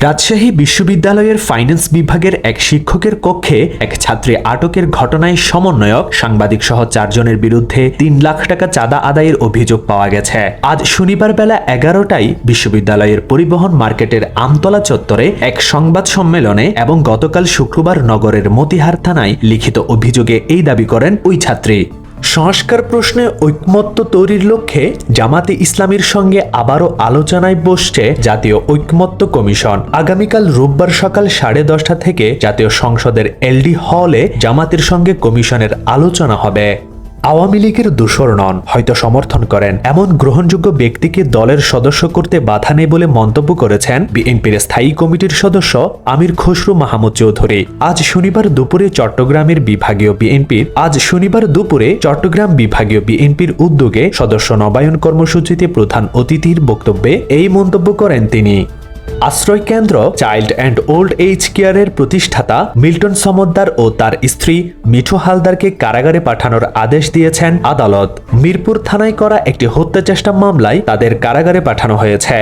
রাজশাহী বিশ্ববিদ্যালয়ের ফাইন্যান্স বিভাগের এক শিক্ষকের কক্ষে এক ছাত্রী আটকের ঘটনায় সমন্বয়ক সাংবাদিক সহ 4 জনের বিরুদ্ধে 3 লাখ টাকা চাঁদা আদায়ের অভিযোগ পাওয়া গেছে। আজ শনিবার বেলা 11টায় বিশ্ববিদ্যালয়ের পরিবহন মার্কেটের আমতলা চত্বরে এক সংবাদ সম্মেলনে এবং গতকাল শুক্রবার নগরের মতিহার থানায় লিখিত অভিযোগে এই দাবি করেন ওই ছাত্রী। সংস্কার প্রশ্নে ঐকমত্য তৈরির লক্ষ্যে জামাতে ইসলামীর সঙ্গে আবারও আলোচনায় বসছে জাতীয় ঐকমত্য কমিশন। আগামীকাল রোববার সকাল 10:30 থেকে জাতীয় সংসদের এলডি হলে জামাতের সঙ্গে কমিশনের আলোচনা হবে। আওয়ামী লীগের দোসর নন, হয়তো সমর্থন করেন এমন গ্রহণযোগ্য ব্যক্তিকে দলের সদস্য করতে বাধা নেই বলে মন্তব্য করেছেন বিএনপির স্থায়ী কমিটির সদস্য আমির খসরু মাহমুদ চৌধুরী। আজ শনিবার দুপুরে চট্টগ্রাম বিভাগীয় বিএনপির উদ্যোগে সদস্য নবায়ন কর্মসূচিতে প্রধান অতিথির বক্তব্যে এই মন্তব্য করেন তিনি। আশ্রয় কেন্দ্র চাইল্ড অ্যান্ড ওল্ড এজ কেয়ারের প্রতিষ্ঠাতা মিল্টন সমদ্দার ও তার স্ত্রী মিঠু হালদারকে কারাগারে পাঠানোর আদেশ দিয়েছেন আদালত। মিরপুর থানায় করা একটি হত্যা চেষ্টা মামলায় তাদের কারাগারে পাঠানো হয়েছে।